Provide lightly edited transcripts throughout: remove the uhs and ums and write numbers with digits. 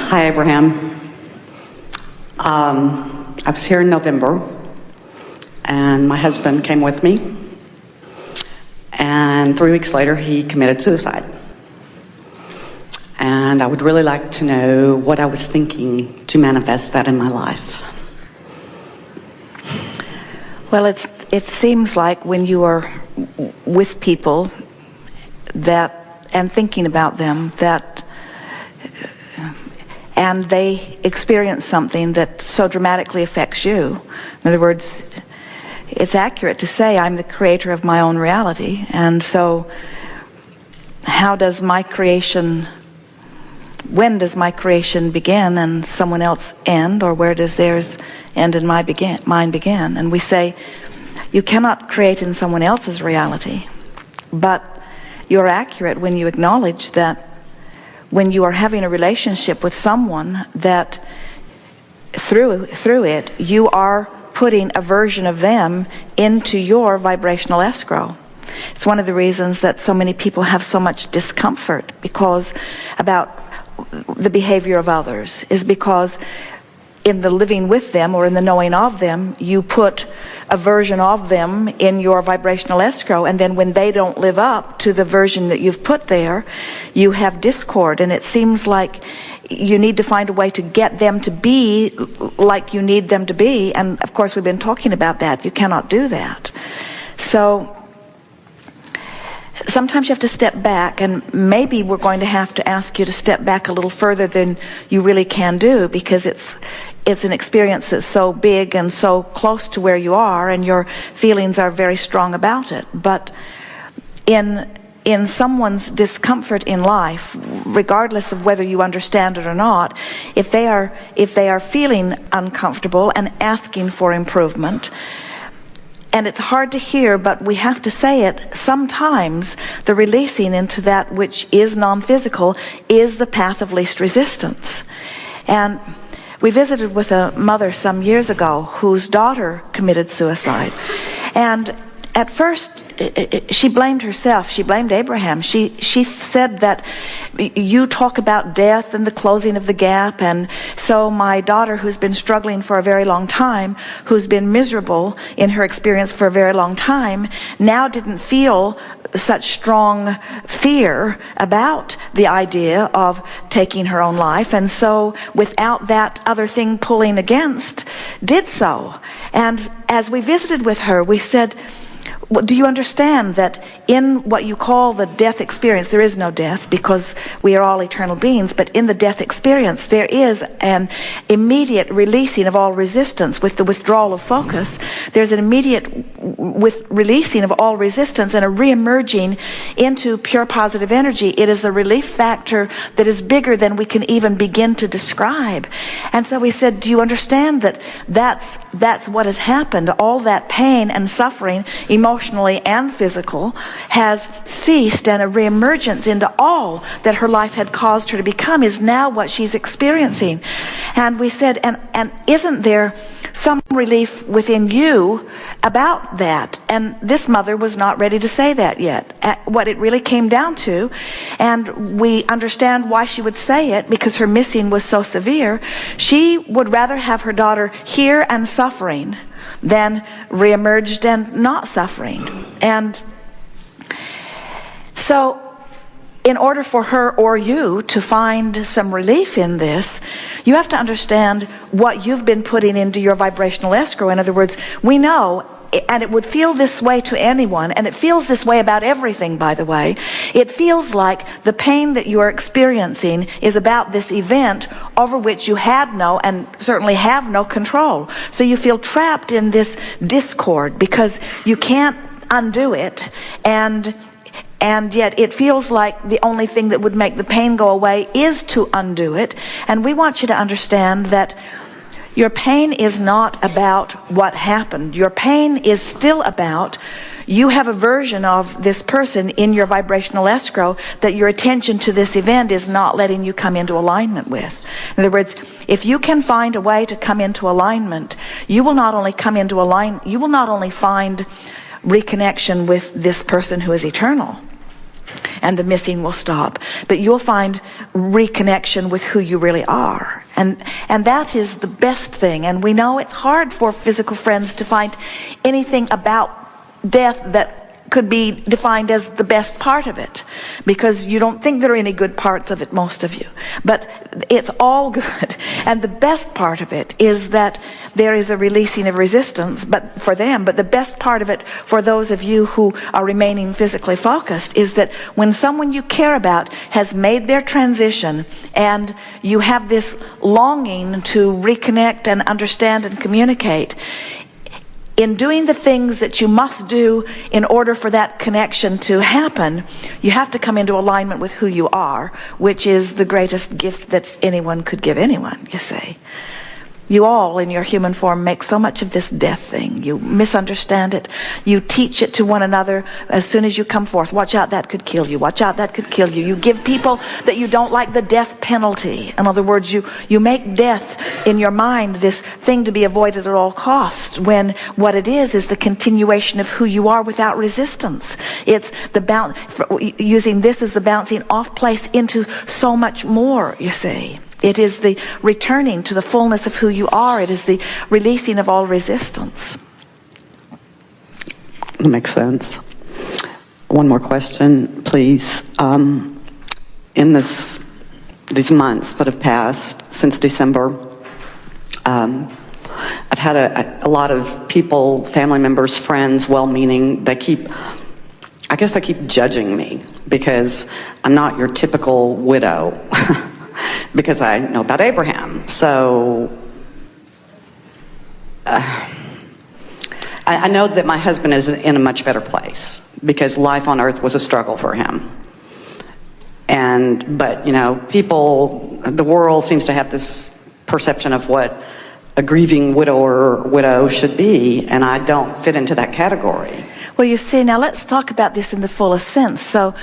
Hi, Abraham. I was here in November, and my husband came with me, and 3 weeks later he committed suicide. And I would really like to know what I was thinking to manifest that in my life. Well, it seems like when you are with people and thinking about them, and they experience something that so dramatically affects you. In other words, it's accurate to say I'm the creator of my own reality, and so when does my creation begin and someone else end, or where does theirs end and mine begin? And we say, you cannot create in someone else's reality, but you're accurate when you acknowledge that when you are having a relationship with someone, that through it you are putting a version of them into your vibrational escrow. It's one of the reasons that so many people have so much discomfort about the behavior of others, is because in the living with them or in the knowing of them, you put a version of them in your vibrational escrow, and then when they don't live up to the version that you've put there, you have discord, and it seems like you need to find a way to get them to be like you need them to be. And of course, we've been talking about that. You cannot do that. So sometimes you have to step back, and maybe we're going to have to ask you to step back a little further than you really can do, because it's an experience that's so big and so close to where you are, and your feelings are very strong about it. But in someone's discomfort in life, regardless of whether you understand it or not, if they are feeling uncomfortable and asking for improvement, and it's hard to hear, but we have to say it, sometimes the releasing into that which is non-physical is the path of least resistance. And we visited with a mother some years ago whose daughter committed suicide. And at first, she blamed herself. She blamed Abraham. She said that you talk about death and the closing of the gap, and so my daughter, who's been struggling for a very long time, who's been miserable in her experience for a very long time, now didn't feel such strong fear about the idea of taking her own life, and so without that other thing pulling against, did so. And as we visited with her, we said, do you understand that in what you call the death experience, there is no death because we are all eternal beings, but in the death experience there is an immediate releasing of all resistance with the withdrawal of focus. There's an immediate releasing of all resistance and a re-emerging into pure positive energy. It is a relief factor that is bigger than we can even begin to describe. And so we said, do you understand that that's what has happened? All that pain and suffering, emotionally and physical, has ceased, and a reemergence into all that her life had caused her to become is now what she's experiencing. And we said, and isn't there some relief within you about that? And this mother was not ready to say that yet. What it really came down to, and we understand why she would say it, because her missing was so severe, she would rather have her daughter here and suffering than reemerged and not suffering. And so in order for her or you to find some relief in this, you have to understand what you've been putting into your vibrational escrow. In other words, we know, and it would feel this way to anyone, and it feels this way about everything, by the way. It feels like the pain that you are experiencing is about this event over which you had no, and certainly have no control. So you feel trapped in this discord because you can't undo it, and yet it feels like the only thing that would make the pain go away is to undo it. And we want you to understand that your pain is not about what happened. Your pain is still about, you have a version of this person in your vibrational escrow that your attention to this event is not letting you come into alignment with. In other words, if you can find a way to come into alignment, you will not only find reconnection with this person who is eternal, and the missing will stop. But you'll find reconnection with who you really are. And that is the best thing. And we know it's hard for physical friends to find anything about death that could be defined as the best part of it, because you don't think there are any good parts of it, most of you. But it's all good. And the best part of it is that there is a releasing of resistance, but for them. But the best part of it for those of you who are remaining physically focused is that when someone you care about has made their transition and you have this longing to reconnect and understand and communicate, in doing the things that you must do in order for that connection to happen, you have to come into alignment with who you are, which is the greatest gift that anyone could give anyone, you see. You all, in your human form, make so much of this death thing. You misunderstand it. You teach it to one another as soon as you come forth. Watch out, that could kill you. Watch out, that could kill you. You give people that you don't like the death penalty. In other words, you make death in your mind this thing to be avoided at all costs, when what it is the continuation of who you are without resistance. It's the using this as the bouncing off place into so much more, you see. It is the returning to the fullness of who you are. It is the releasing of all resistance. That makes sense. One more question, please. In these months that have passed since December, I've had a lot of people, family members, friends, well-meaning, they keep judging me because I'm not your typical widow. Because I know about Abraham. So I know that my husband is in a much better place because life on earth was a struggle for him. But the world seems to have this perception of what a grieving widow or widow should be, and I don't fit into that category. Well, you see, now let's talk about this in the fullest sense. So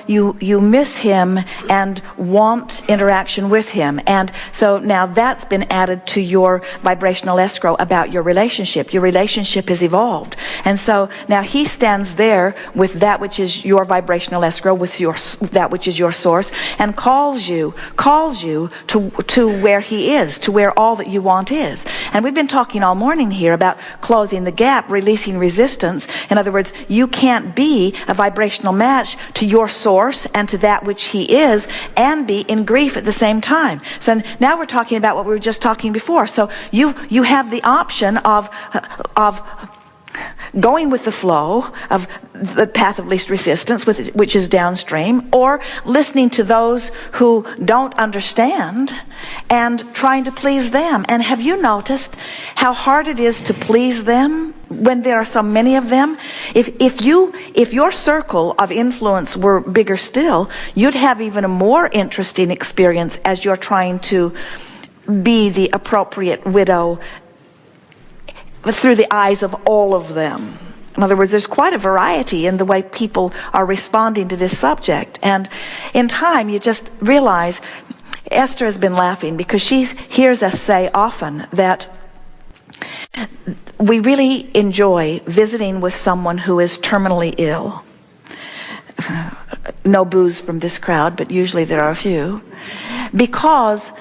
you miss him and want interaction with him. And so now that's been added to your vibrational escrow about your relationship. Your relationship has evolved. And so now he stands there with that which is your vibrational escrow, with that which is your source, and calls you to where he is, to where all that you want is. And we've been talking all morning here about closing the gap, releasing resistance. In other words, you can't be a vibrational match to your source and to that which he is and be in grief at the same time. So now we're talking about what we were just talking before. So you have the option of going with the flow of the path of least resistance, which is downstream, or listening to those who don't understand and trying to please them. And have you noticed how hard it is to please them when there are so many of them? If your circle of influence were bigger still, you'd have even a more interesting experience as you're trying to be the appropriate widow through the eyes of all of them. In other words, there's quite a variety in the way people are responding to this subject. And in time, you just realize, Esther has been laughing because she hears us say often that we really enjoy visiting with someone who is terminally ill. No boos from this crowd, but usually there are a few. Because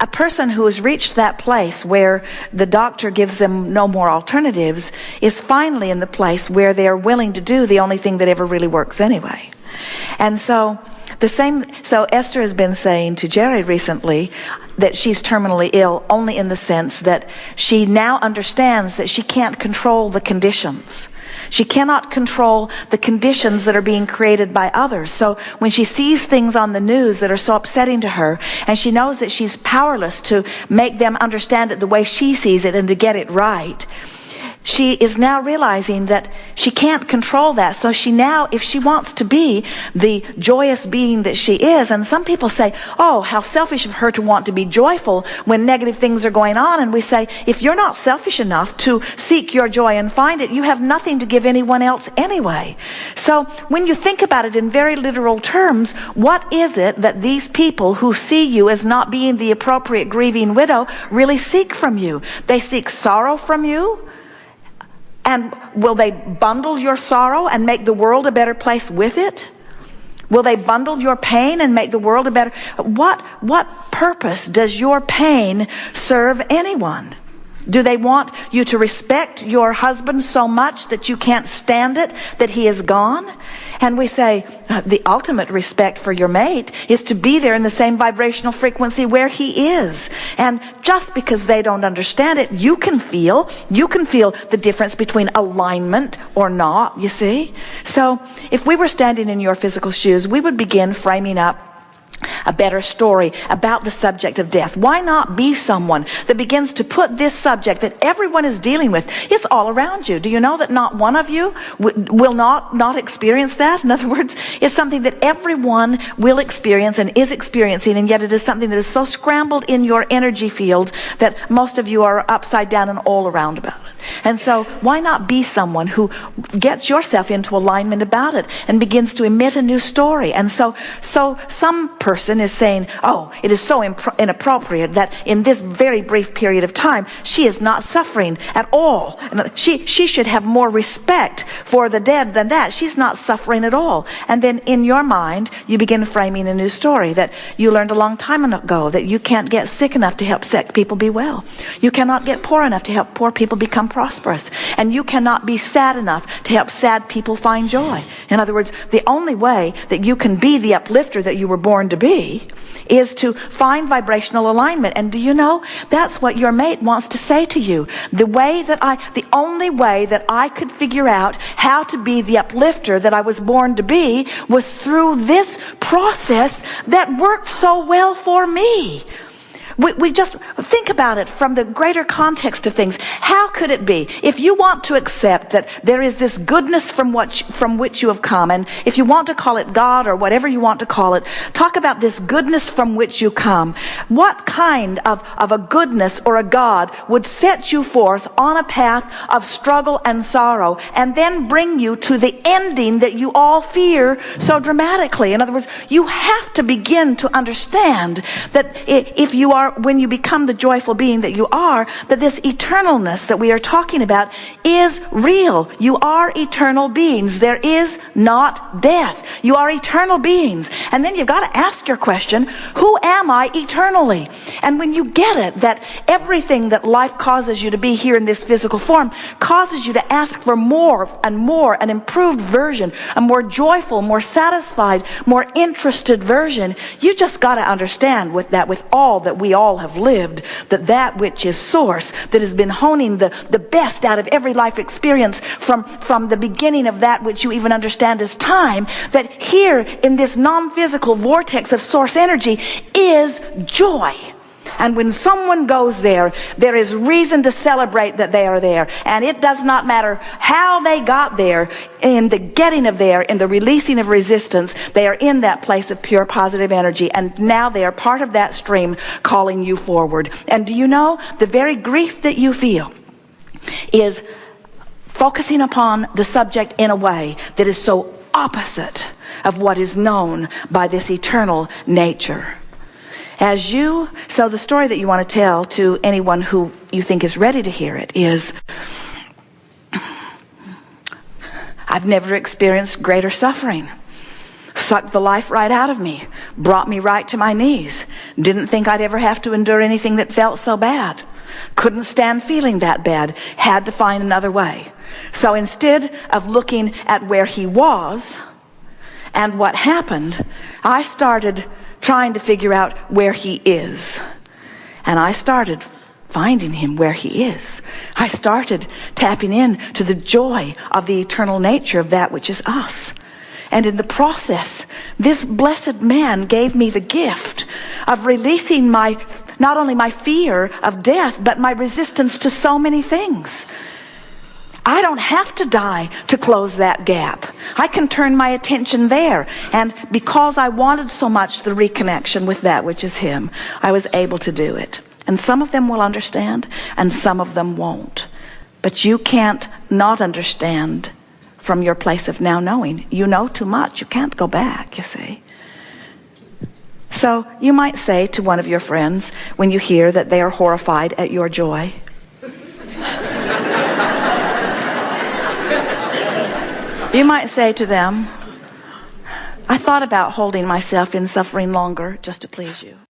a person who has reached that place where the doctor gives them no more alternatives is finally in the place where they are willing to do the only thing that ever really works anyway. And so Esther has been saying to Jerry recently that she's terminally ill only in the sense that she now understands that she can't control the conditions. She cannot control the conditions that are being created by others. So when she sees things on the news that are so upsetting to her, and she knows that she's powerless to make them understand it the way she sees it and to get it right, she is now realizing that she can't control that. So she now, if she wants to be the joyous being that she is, and some people say, oh, how selfish of her to want to be joyful when negative things are going on. And we say, if you're not selfish enough to seek your joy and find it, you have nothing to give anyone else anyway. So when you think about it in very literal terms, what is it that these people who see you as not being the appropriate grieving widow really seek from you? They seek sorrow from you. And will they bundle your sorrow and make the world a better place with it? Will they bundle your pain and make the world a better? What purpose does your pain serve anyone? Do they want you to respect your husband so much that you can't stand it, that he is gone? And we say, the ultimate respect for your mate is to be there in the same vibrational frequency where he is. And just because they don't understand it, you can feel the difference between alignment or not, you see? So if we were standing in your physical shoes, we would begin framing up a better story about the subject of death. Why not be someone that begins to put this subject that everyone is dealing with? It's all around you. Do you know that not one of you will not experience that? In other words, it's something that everyone will experience and is experiencing, and yet it is something that is so scrambled in your energy field that most of you are upside down and all around about it. And so why not be someone who gets yourself into alignment about it and begins to emit a new story? And so some person is saying, oh, it is so inappropriate that in this very brief period of time, she is not suffering at all. She should have more respect for the dead than that. She's not suffering at all. And then in your mind, you begin framing a new story that you learned a long time ago, that you can't get sick enough to help sick people be well. You cannot get poor enough to help poor people become prosperous. And you cannot be sad enough to help sad people find joy. In other words, the only way that you can be the uplifter that you were born to be is to find vibrational alignment. And do you know, that's what your mate wants to say to you. The only way that I could figure out how to be the uplifter that I was born to be was through this process that worked so well for me. We just think about it from the greater context of things. How could it be? If you want to accept that there is this goodness from which you have come, and if you want to call it God or whatever you want to call it, talk about this goodness from which you come. What kind of a goodness or a God would set you forth on a path of struggle and sorrow and then bring you to the ending that you all fear so dramatically? In other words, you have to begin to understand that if you are, when you become the joyful being that you are, that this eternalness that we are talking about is real. You are eternal beings. There is not death. You are eternal beings. And then you've got to ask your question, who am I eternally? And when you get it, that everything that life causes you to be here in this physical form causes you to ask for more and more, an improved version, a more joyful, more satisfied, more interested version, you just got to understand with all that we all have lived, that which is source, that has been honing the best out of every life experience from the beginning of that which you even understand as time, that here in this non-physical vortex of source energy is joy. And when someone goes there, there is reason to celebrate that they are there. And it does not matter how they got there, in the getting of there, in the releasing of resistance, they are in that place of pure positive energy. And now they are part of that stream calling you forward. And do you know, the very grief that you feel is focusing upon the subject in a way that is so opposite of what is known by this eternal nature. So the story that you want to tell to anyone who you think is ready to hear it is, I've never experienced greater suffering. Sucked the life right out of me. Brought me right to my knees. Didn't think I'd ever have to endure anything that felt so bad. Couldn't stand feeling that bad. Had to find another way. So instead of looking at where he was and what happened, I started trying to figure out where he is. And I started finding him where he is. I started tapping in to the joy of the eternal nature of that which is us. And in the process, this blessed man gave me the gift of releasing not only my fear of death, but my resistance to so many things. I don't have to die to close that gap. I can turn my attention there. And because I wanted so much the reconnection with that which is him, I was able to do it. And some of them will understand, and some of them won't. But you can't not understand from your place of now knowing. You know too much. You can't go back, you see. So you might say to one of your friends, when you hear that they are horrified at your joy, you might say to them, I thought about holding myself in suffering longer just to please you.